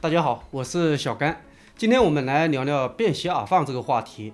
大家好，我是小甘，今天我们来聊聊便携耳放这个话题。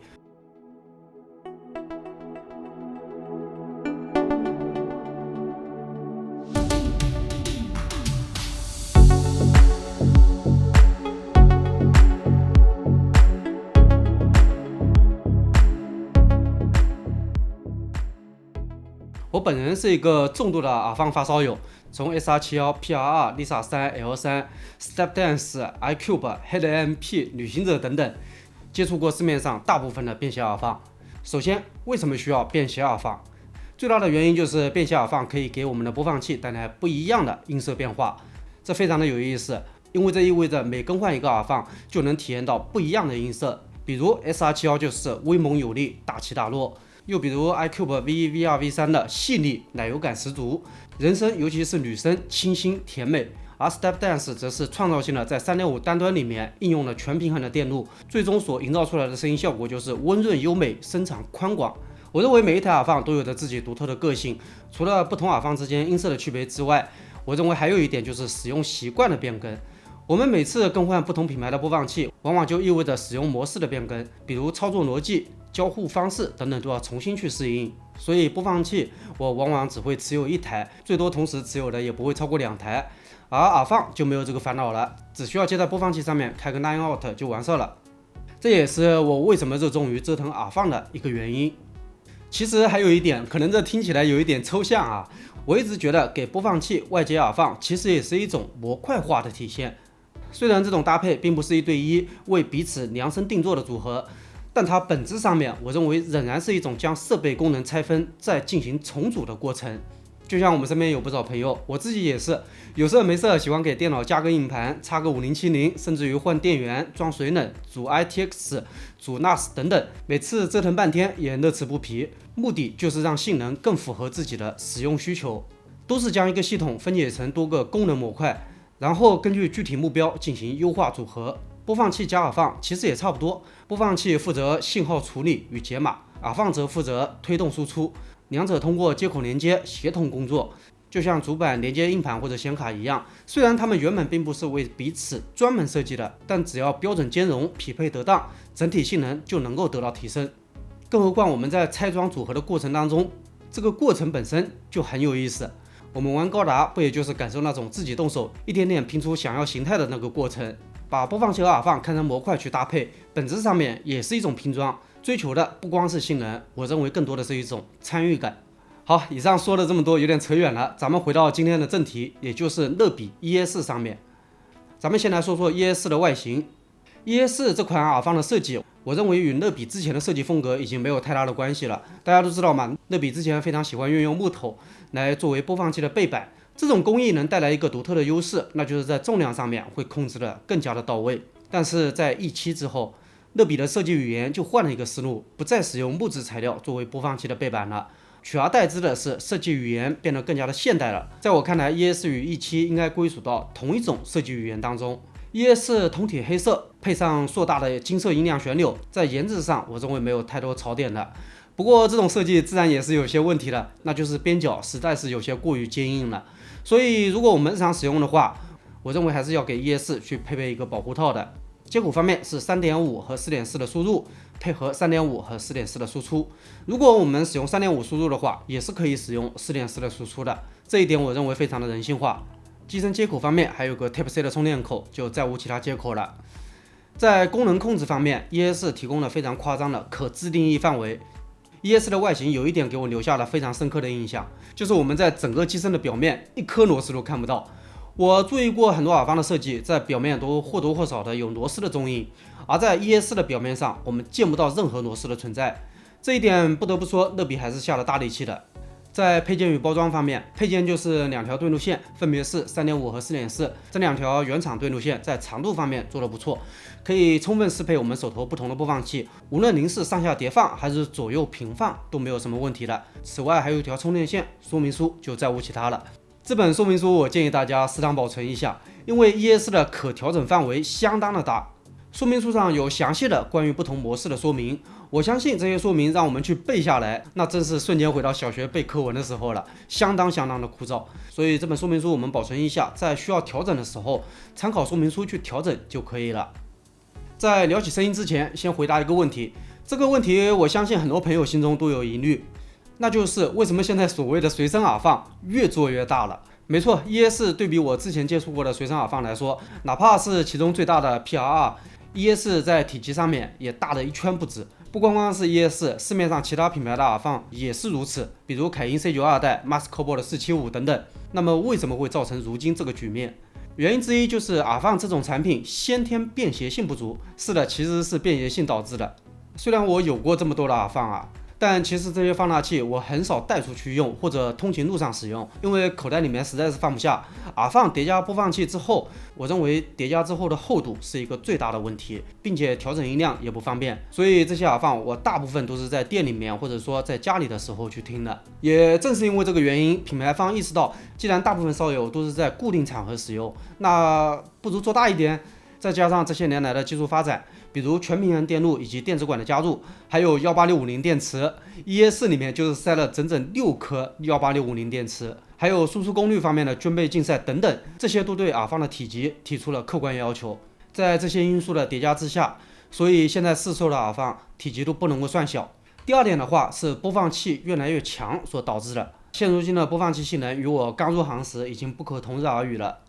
我本人是一个重度的耳放发烧友，从 SR7、PR2、Lisa3、L3、Stepdance、iCube、HeadAMP、旅行者等等，接触过市面上大部分的便携耳放。首先，为什么需要便携耳放？最大的原因就是便携耳放可以给我们的播放器带来不一样的音色变化，这非常的有意思，因为这意味着每更换一个耳放就能体验到不一样的音色。比如 SR7就是威猛有力、大起大落。又比如 iCube V1、V2、V3 的细腻奶油感十足，人声尤其是女声清新甜美，而 Stepdance 则是创造性的在 3.5 单端里面应用了全平衡的电路，最终所营造出来的声音效果就是温润优美、声场宽广。我认为每一台耳放都有着自己独特的个性，除了不同耳放之间音色的区别之外，我认为还有一点就是使用习惯的变更。我们每次更换不同品牌的播放器，往往就意味着使用模式的变更，比如操作逻辑、交互方式等等都要重新去适应，所以播放器我往往只会持有一台，最多同时持有的也不会超过2台，而耳放就没有这个烦恼了，只需要接在播放器上面开个 Line Out 就完事了。这也是我为什么热衷于折腾耳放的一个原因。其实还有一点，可能这听起来有一点抽象啊，我一直觉得给播放器外接耳放其实也是一种模块化的体现。虽然这种搭配并不是1对1为彼此量身定做的组合，但它本质上面，我认为仍然是一种将设备功能拆分再进行重组的过程。就像我们身边有不少朋友，我自己也是，有事没事喜欢给电脑加个硬盘，插个5070，甚至于换电源、装水冷、组 ITX、组 NAS 等等，每次折腾半天也乐此不疲。目的就是让性能更符合自己的使用需求，都是将一个系统分解成多个功能模块，然后根据具体目标进行优化组合。播放器加耳放其实也差不多，播放器负责信号处理与解码，耳放则负责推动输出，两者通过接口连接协同工作，就像主板连接硬盘或者显卡一样。虽然它们原本并不是为彼此专门设计的，但只要标准兼容、匹配得当，整体性能就能够得到提升。更何况我们在拆装组合的过程当中，这个过程本身就很有意思。我们玩高达不也就是感受那种自己动手一点点拼出想要形态的那个过程？把播放器和耳放看成模块去搭配，本质上面也是一种拼装，追求的不光是性能，我认为更多的是一种参与感。好，以上说了这么多，有点扯远了，咱们回到今天的正题，也就是乐比 ES 上面。咱们先来说说 ES 的外形。ES 这款耳放的设计，我认为与乐比之前的设计风格已经没有太大的关系了。大家都知道嘛，乐比之前非常喜欢运用木头来作为播放器的背板，这种工艺能带来一个独特的优势，那就是在重量上面会控制的更加的到位。但是在 E7之后，乐比的设计语言就换了一个思路，不再使用木质材料作为播放器的背板了，取而代之的是设计语言变得更加的现代了。在我看来 ，ES 与 E7应该归属到同一种设计语言当中。ES 通体黑色，配上硕大的金色音量旋钮，在颜值上我认为没有太多槽点的。不过这种设计自然也是有些问题的，那就是边角实在是有些过于坚硬了。所以如果我们日常使用的话，我认为还是要给 ES 去配备一个保护套的。接口方面是 3.5 和 4.4 的输入，配合 3.5 和 4.4 的输出。如果我们使用 3.5 输入的话，也是可以使用 4.4 的输出的，这一点我认为非常的人性化。机身接口方面还有个 Type-C 的充电口，就再无其他接口了。在功能控制方面 ，ES 提供了非常夸张的可自定义范围。ES 的外形有一点给我留下了非常深刻的印象，就是我们在整个机身的表面一颗螺丝都看不到。我注意过很多耳放的设计，在表面都或多或少的有螺丝的踪影，而在 ES 的表面上，我们见不到任何螺丝的存在。这一点不得不说，乐比还是下了大力气的。在配件与包装方面，配件就是2条对路线，分别是 3.5 和 4.4， 这2条原厂对路线在长度方面做得不错，可以充分适配我们手头不同的播放器，无论您是上下叠放还是左右平放都没有什么问题的。此外还有一条充电线，说明书就再无其他了。这本说明书我建议大家适当保存一下，因为 ES 的可调整范围相当的大，说明书上有详细的关于不同模式的说明，我相信这些说明让我们去背下来，那真是瞬间回到小学背课文的时候了，相当的枯燥。所以这本说明书我们保存一下，在需要调整的时候，参考说明书去调整就可以了。在聊起声音之前，先回答一个问题，这个问题我相信很多朋友心中都有疑虑，那就是为什么现在所谓的随身耳放越做越大了？没错 ，ES 对比我之前接触过的随身耳放来说，哪怕是其中最大的 PRR。ES 在体积上面也大的一圈不止，不光是 ES， 市面上其他品牌的耳放也是如此，比如凯音 C9 二代、Mascobot 475等等。那么为什么会造成如今这个局面？原因之一就是耳放这种产品先天便携性不足。是的，其实是便携性导致的。虽然我有过这么多的耳放啊，但其实这些放大器我很少带出去用，或者通勤路上使用，因为口袋里面实在是放不下。耳放叠加播放器之后，我认为叠加之后的厚度是一个最大的问题，并且调整音量也不方便。所以这些耳放我大部分都是在店里面或者说在家里的时候去听的。也正是因为这个原因，品牌方意识到，既然大部分烧友都是在固定场合使用，那不如做大一点。再加上这些年来的技术发展，比如全平衡电路以及电子管的加入，还有18650电池 ，ES 里面就是塞了整整6颗18650电池，还有输出功率方面的均倍竞赛等等，这些都对耳放的体积提出了客观要求。在这些因素的叠加之下，所以现在市售的耳放体积都不能够算小。第二点的话是播放器越来越强所导致的，现如今的播放器性能与我刚入行时已经不可同日而语了。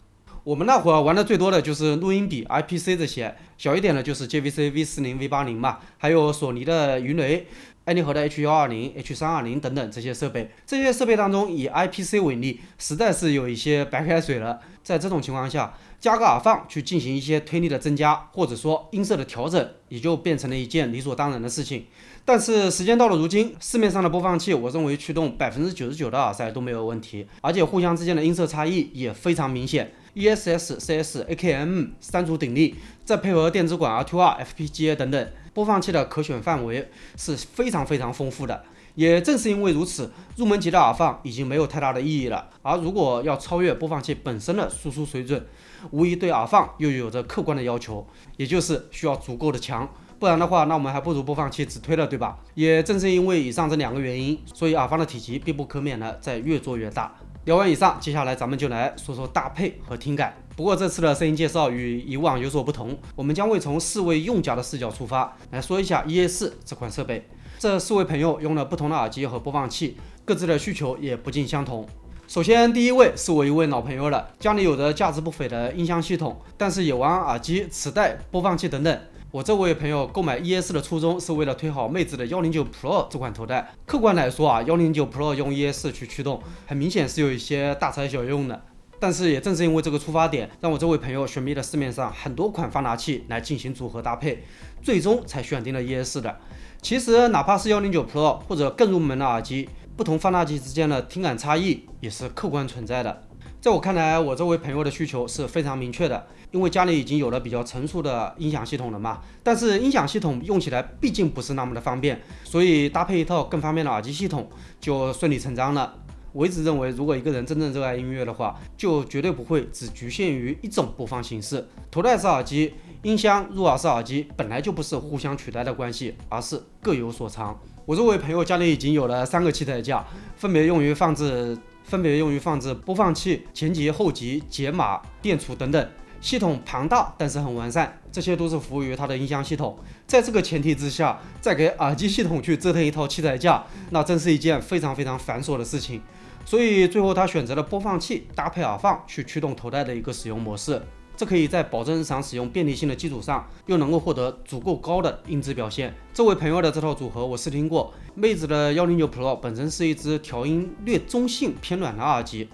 我们那会儿玩的最多的就是录音笔、IPC 这些，小一点的就是 JVC V40、V80嘛，还有索尼的云雷、爱立和的 H120、H320等等这些设备。这些设备当中，以 IPC 为例，实在是有一些白开水了。在这种情况下，加个耳放去进行一些推力的增加，或者说音色的调整，也就变成了一件理所当然的事情。但是时间到了如今，市面上的播放器，我认为驱动99%的耳塞都没有问题，而且互相之间的音色差异也非常明显。ESS、CS、AKM 三足鼎立，再配合电子管 R2R、FPGA 等等，播放器的可选范围是非常丰富的。也正是因为如此，入门级的耳放已经没有太大的意义了。而如果要超越播放器本身的输出水准，无疑对耳放又有着客观的要求，也就是需要足够的强。不然的话，那我们还不如播放器直推了，对吧？也正是因为以上这两个原因，所以耳放的体积必不可免的在越做越大。聊完以上，接下来咱们就来说说搭配和听感。不过这次的声音介绍与以往有所不同，我们将会从4位用家的视角出发，来说一下 ES 这款设备。这4位朋友用了不同的耳机和播放器，各自的需求也不尽相同。首先，第一位是我一位老朋友了，家里有着价值不菲的音箱系统，但是也玩耳机、磁带、播放器等等。我这位朋友购买 ES 的初衷是为了推好魅子的109 Pro 这款头戴。客观来说啊，109 Pro 用 ES 去驱动，很明显是有一些大材小用的。但是也正是因为这个出发点，让我这位朋友选觅了市面上很多款放大器来进行组合搭配，最终才选定了 ES 的。其实哪怕是109 Pro 或者更入门的耳机，不同放大器之间的听感差异也是客观存在的。在我看来，我这位朋友的需求是非常明确的，因为家里已经有了比较成熟的音响系统了嘛，但是音响系统用起来毕竟不是那么的方便，所以搭配一套更方便的耳机系统就顺理成章了。我一直认为，如果一个人真正热爱音乐的话，就绝对不会只局限于一种播放形式。头戴式耳机、音箱、入耳式耳机本来就不是互相取代的关系，而是各有所长。我这位朋友家里已经有了3个器材架，分别用于放置播放器、前级、后级、解码、电阻等等。系统庞大，但是很完善，这些都是服务于它的音箱系统。在这个前提之下，再给耳机系统去折腾一套器材架，那真是一件非常繁琐的事情。所以最后他选择了播放器搭配耳放去驱动头戴的一个使用模式，这可以在保证日常使用便利性的基础上，又能够获得足够高的音质表现。这位朋友的这套组合我试听过，魅子的109 Pro 本身是一支调音略中性偏软的耳机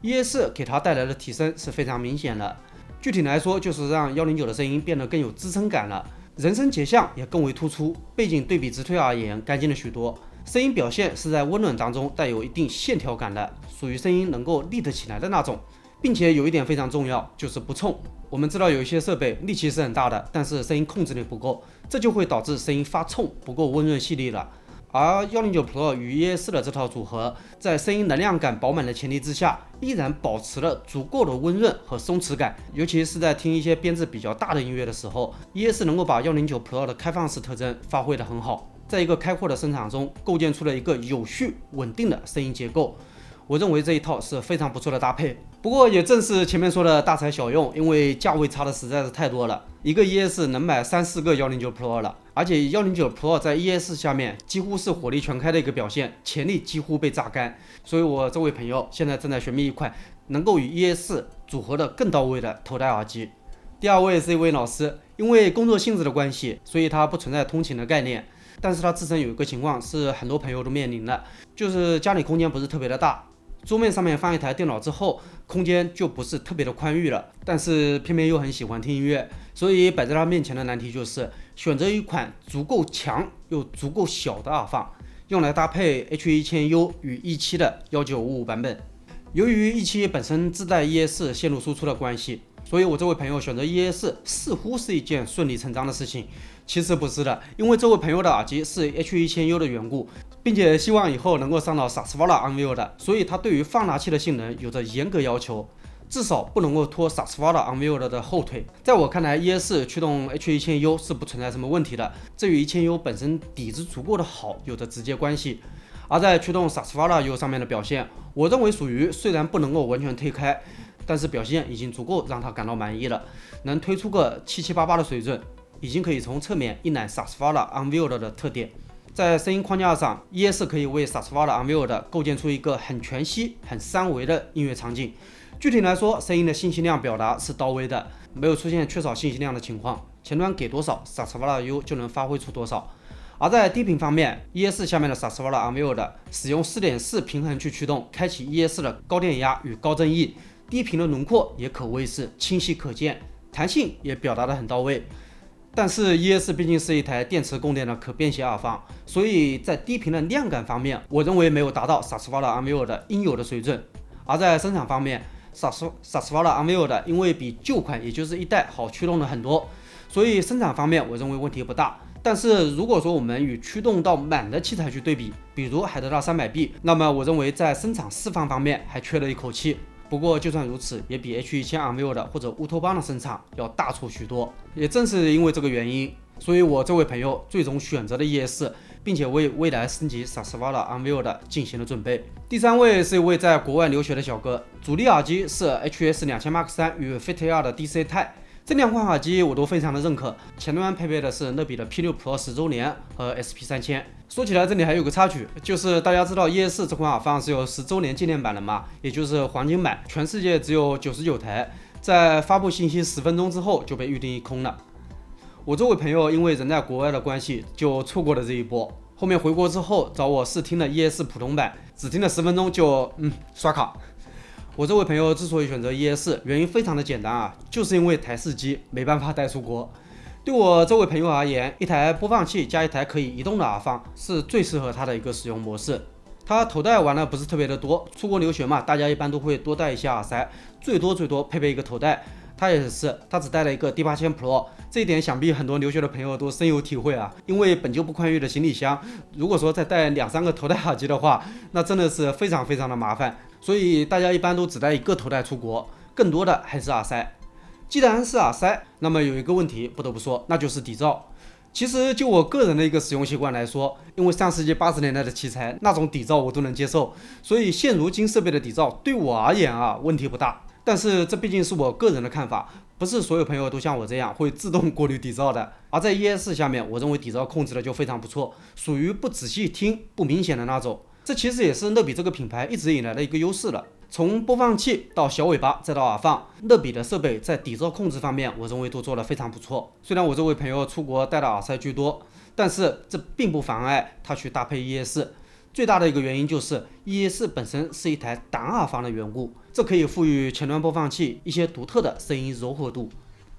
，ES 给它带来的提升是非常明显的。具体来说，就是让109的声音变得更有支撑感了，人声结像也更为突出，背景对比直推而言干净了许多。声音表现是在温暖当中带有一定线条感的，属于声音能够立得起来的那种，并且有一点非常重要，就是不冲。我们知道有一些设备力气是很大的，但是声音控制力不够，这就会导致声音发冲，不够温润细腻了。而109 Pro 与 ES 的这套组合，在声音能量感饱满的前提之下，依然保持了足够的温润和松弛感。尤其是在听一些编制比较大的音乐的时候，ES 能够把109 Pro 的开放式特征发挥得很好，在一个开阔的声场中构建出了一个有序稳定的声音结构。我认为这一套是非常不错的搭配。不过也正是前面说的大材小用，因为价位差的实在是太多了，一个 ES 能买3-4个109 Pro 了，而且109 Pro 在 ES 下面几乎是火力全开的一个表现，潜力几乎被榨干。所以我这位朋友现在正在寻觅一款能够与 ES 组合的更到位的头戴耳机。第二位是一位老师，因为工作性质的关系，所以他不存在通勤的概念，但是他自身有一个情况是很多朋友都面临的，就是家里空间不是特别的大，桌面上面放一台电脑之后，空间就不是特别的宽裕了，但是偏偏又很喜欢听音乐，所以摆在他面前的难题就是选择一款足够强又足够小的耳放，用来搭配 H1000U 与 E7 的1955版本。由于 E7 本身自带 ES 线路输出的关系，所以我这位朋友选择 ES 似乎是一件顺理成章的事情，其实不是的，因为这位朋友的耳机是 H1000U 的缘故，并且希望以后能够上到 Sarsvala Unveiled 的，所以他对于放大器的性能有着严格要求，至少不能够拖 Sarsvala Unveiled 的后腿。在我看来 ，ES 驱动 H1000U 是不存在什么问题的，这与 1000U 本身底子足够的好有着直接关系。而在驱动 Sarsvala U 上面的表现，我认为属于虽然不能够完全推开，但是表现已经足够让他感到满意了，能推出个7788的水准，已经可以从侧面一览 Sarsvala Unveiled 的特点。在声音框架上 ，ES 可以为 Sarsvala Unveiled 构建出一个很全息、很三维的音乐场景。具体来说，声音的信息量表达是到位的，没有出现缺少信息量的情况。前端给多少 ，Sarsvala U 就能发挥出多少。而在低频方面 ，ES 下面的 Sarsvala Unveiled 使用 4.4 平衡去驱动，开启 ES 的高电压与高振翼，低频的轮廓也可谓是清晰可见，弹性也表达得很到位。但是 ES 毕竟是一台电磁供电的可便携耳放，所以在低频的量感方面，我认为没有达到 Sarsvala Unveiled 应有的水准。而在声场方面 ，Sarsvala Unveiled 因为比旧款也就是一代好驱动了很多，所以声场方面我认为问题不大。但是如果说我们与驱动到满的器材去对比，比如海德纳 300B， 那么我认为在声场释放方面还缺了一口气。不过就算如此，也比 H1000 Unveiled 或者乌托邦的声场要大出许多。也正是因为这个原因，所以我这位朋友最终选择了 ES， 并且为未来升级 Sarsvala Unveiled 进行了准备。第三位是一位在国外留学的小哥，主力耳机是 HS 2000 Mark 3与 FitAir 的 DC Type。这两款耳机我都非常的认可，前端配备的是乐比的 P6 Pro 10周年和 SP3000。说起来这里还有个插曲，就是大家知道 ES 这款耳放是有10周年纪念版的嘛，也就是黄金版，全世界只有99台，在发布信息10分钟之后就被预定一空了。我这位朋友因为人在国外的关系，就错过了这一波，后面回国之后找我试听了 ES 普通版，只听了10分钟就刷卡。我这位朋友之所以选择 ES， 原因非常的简单啊，就是因为台式机没办法带出国。对我这位朋友而言，一台播放器加一台可以移动的耳放是最适合他的一个使用模式。他头戴玩的不是特别的多，出国留学嘛，大家一般都会多带一些耳塞，最多配备一个头戴。他也是，他只带了一个 D8000 Pro， 这一点想必很多留学的朋友都深有体会啊。因为本就不宽裕的行李箱，如果说再带2-3个头戴耳机的话，那真的是非常的麻烦。所以大家一般都只带一个头戴出国，更多的还是耳塞。既然是耳塞，那么有一个问题不得不说，那就是底噪。其实就我个人的一个使用习惯来说，因为上世纪80年代的器材那种底噪我都能接受，所以现如今设备的底噪对我而言啊问题不大。但是这毕竟是我个人的看法，不是所有朋友都像我这样会自动过滤底噪的。而在 ES 下面，我认为底噪控制的就非常不错，属于不仔细听不明显的那种。这其实也是乐比这个品牌一直以来的一个优势了。从播放器到小尾巴再到耳放，乐比的设备在底噪控制方面，我认为都做得非常不错。虽然我这位朋友出国带的耳塞居多，但是这并不妨碍他去搭配 ES。最大的一个原因就是 ES 本身是一台单耳放的缘故，这可以赋予前端播放器一些独特的声音柔和度，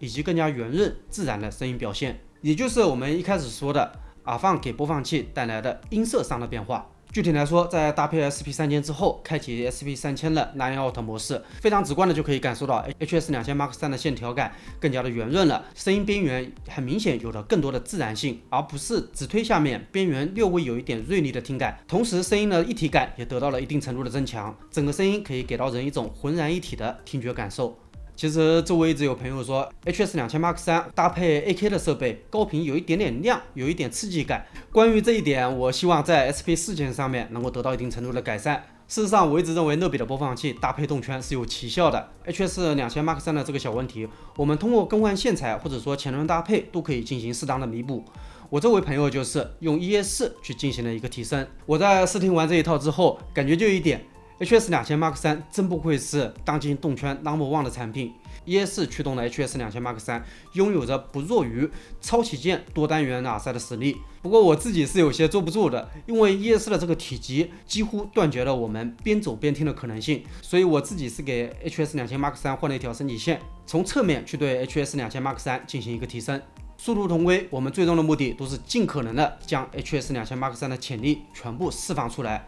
以及更加圆润自然的声音表现，也就是我们一开始说的耳放给播放器带来的音色上的变化。具体来说，在搭配 SP3000之后，开启 SP3000的 Line Out 模式，非常直观的就可以感受到 HS2000 Mark III 的线条感更加的圆润了，声音边缘很明显有了更多的自然性，而不是只推下面边缘略微有一点锐利的听感。同时，声音的一体感也得到了一定程度的增强，整个声音可以给到人一种浑然一体的听觉感受。其实周围一直有朋友说 HS2000 Mark III 搭配 AK 的设备，高频有一点点亮，有一点刺激感。关于这一点，我希望在 SP4000 上面能够得到一定程度的改善。事实上，我一直认为乐比的播放器搭配动圈是有奇效的。HS2000 Mark III 的这个小问题，我们通过更换线材或者说前轮搭配都可以进行适当的弥补。我这位朋友就是用 ES 去进行了一个提升。我在试听完这一套之后，感觉就一点。HS2000 Mark III 真不愧是当今动圈 No.1 的产品。ES 驱动的 HS2000 Mark III 拥有着不弱于超旗舰多单元耳塞的实力。不过我自己是有些坐不住的，因为 ES 的这个体积几乎断绝了我们边走边听的可能性，所以我自己是给 HS2000 Mark III 换了一条升级线，从侧面去对 HS2000 Mark III 进行一个提升。殊途同归，我们最终的目的都是尽可能的将 HS2000 Mark III 的潜力全部释放出来。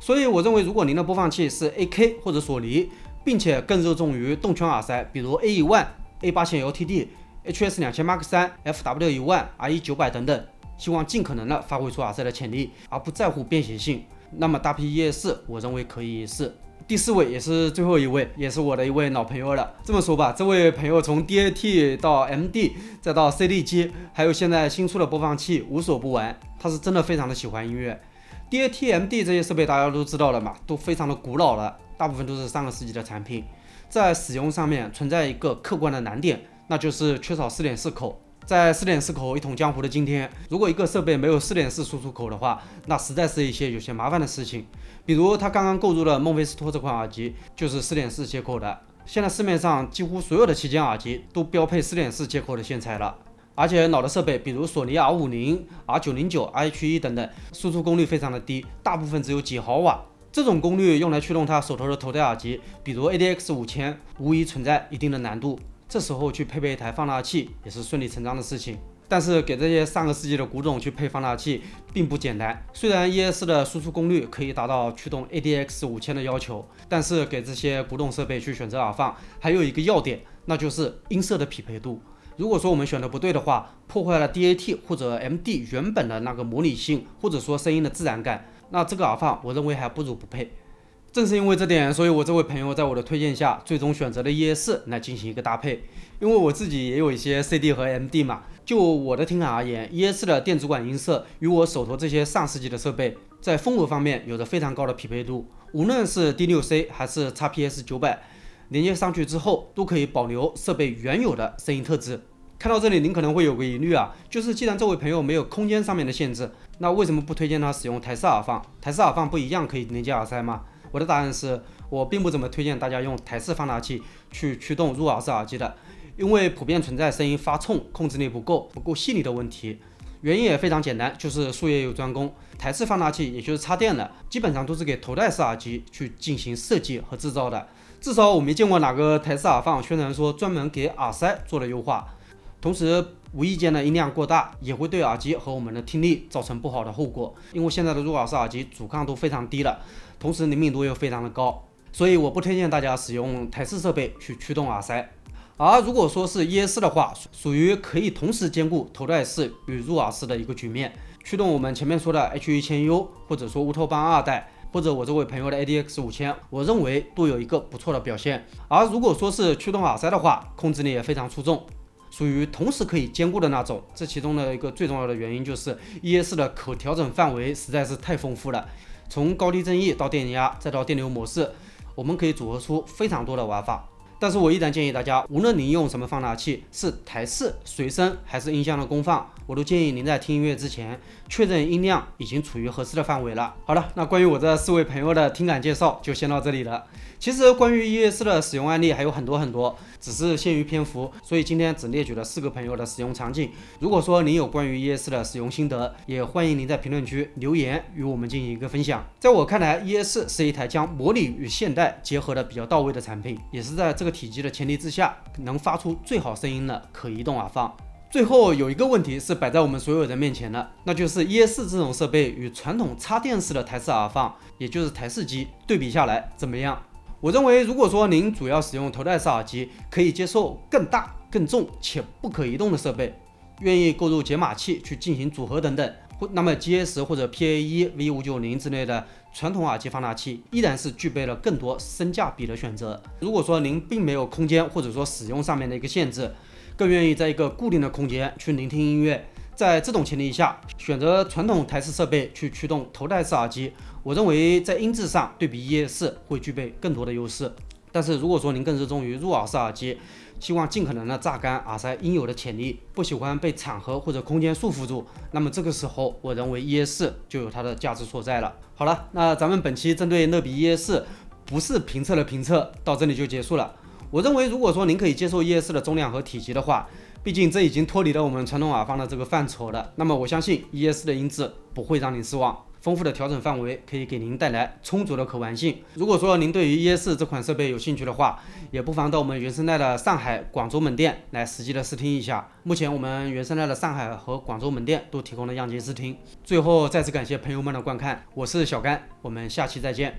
所以我认为，如果您的播放器是 AK 或者索尼，并且更热衷于动圈耳塞，比如 A1、A8 线 LTD、HS2000 Mark III、FW1、RE900 等等，希望尽可能的发挥出耳塞的潜力，而不在乎便携性，那么搭配 ES 我认为可以一试。第4位也是最后一位，也是我的一位老朋友了。这么说吧，这位朋友从 DAT 到 MD 再到 CD 机，还有现在新出的播放器无所不玩，他是真的非常的喜欢音乐。DAT、MD 这些设备大家都知道了嘛，都非常的古老了，大部分都是上个世纪的产品，在使用上面存在一个客观的难点，那就是缺少 4.4 口。在 4.4 口一统江湖的今天，如果一个设备没有 4.4 输出口的话，那实在是一些有些麻烦的事情。比如他刚刚购入的孟菲斯托这款耳机就是 4.4 接口的，现在市面上几乎所有的旗舰耳机都标配 4.4 接口的线材了。而且老的设备，比如索尼 R50、R909、RH1 等等，输出功率非常的低，大部分只有几毫瓦。这种功率用来驱动它手头的头戴耳机，比如 ADX5000，无疑存在一定的难度。这时候去配备一台放大器也是顺理成章的事情。但是给这些上个世纪的古董去配放大器并不简单。虽然 ES 的输出功率可以达到驱动 ADX5000 的要求，但是给这些古董设备去选择耳放，还有一个要点，那就是音色的匹配度。如果说我们选的不对的话，破坏了 DAT 或者 MD 原本的那个模拟性，或者说声音的自然感，那这个耳放我认为还不如不配。正是因为这点，所以我这位朋友在我的推荐下，最终选择了 ES 来进行一个搭配。因为我自己也有一些 CD 和 MD 嘛，就我的听感而言 ，ES 的电子管音色与我手头这些上世纪的设备在风格方面有着非常高的匹配度。无论是 D6C 还是 XPS900，连接上去之后都可以保留设备原有的声音特质。看到这里，您可能会有个疑虑啊，就是既然这位朋友没有空间上面的限制，那为什么不推荐他使用台式耳放？台式耳放不一样可以连接耳塞吗？我的答案是，我并不怎么推荐大家用台式放大器去驱动入耳式耳机的，因为普遍存在声音发冲、控制力不够细腻的问题。原因也非常简单，就是术业有专攻，台式放大器也就是插电的，基本上都是给头戴式耳机去进行设计和制造的。至少我没见过哪个台式耳放宣传说专门给耳塞做了优化。同时，无意间的音量过大也会对耳机和我们的听力造成不好的后果，因为现在的入耳式耳机阻抗都非常低了，同时灵敏度又非常的高，所以我不推荐大家使用台式设备去驱动耳塞。而如果说是 ES 的话，属于可以同时兼顾头戴式与入耳式的一个局面，驱动我们前面说的 H1000U， 或者说乌托邦2代，或者我这位朋友的 ADX5000， 我认为都有一个不错的表现。而如果说是驱动耳塞的话，控制力也非常出众，属于同时可以兼顾的那种。这其中的一个最重要的原因就是 ES 的可调整范围实在是太丰富了，从高低振翼到电压再到电流模式，我们可以组合出非常多的玩法。但是我依然建议大家，无论您用什么放大器，是台式、随身还是音箱的功放，我都建议您在听音乐之前确认音量已经处于合适的范围了。好了，那关于我这4位朋友的听感介绍就先到这里了。其实关于 ES 的使用案例还有很多，只是限于篇幅，所以今天只列举了4个朋友的使用场景。如果说您有关于 ES 的使用心得，也欢迎您在评论区留言与我们进行一个分享。在我看来 ，ES 是一台将模拟与现代结合的比较到位的产品，也是在这个体积的前提之下，能发出最好声音的可移动耳放。最后有一个问题是摆在我们所有人面前的，那就是 ES 这种设备与传统插电式的台式耳放，也就是台式机对比下来怎么样？我认为，如果说您主要使用头戴式耳机，可以接受更大、更重且不可移动的设备，愿意购入解码器去进行组合等等，那么 GS 或者 PA1 V590之类的传统耳机放大器依然是具备了更多性价比的选择。如果说您并没有空间或者说使用上面的一个限制，更愿意在一个固定的空间去聆听音乐，在这种前提下，选择传统台式设备去驱动头戴式耳机，我认为在音质上对比 ES 会具备更多的优势。但是如果说您更热衷于入耳式耳机，希望尽可能的榨干耳塞应有的潜力，不喜欢被场合或者空间束缚住，那么这个时候我认为 ES 就有它的价值所在了。好了，那咱们本期针对乐比 ES 不是评测的评测到这里就结束了。我认为如果说您可以接受 ES 的重量和体积的话，毕竟这已经脱离了我们传统耳放的这个范畴了，那么我相信 ES 的音质不会让您失望。丰富的调整范围可以给您带来充足的可玩性。如果说您对于 ES 这款设备有兴趣的话，也不妨到我们原生态的上海、广州门店来实际的试听一下。目前我们原生态的上海和广州门店都提供了样机试听。最后再次感谢朋友们的观看，我是小甘，我们下期再见。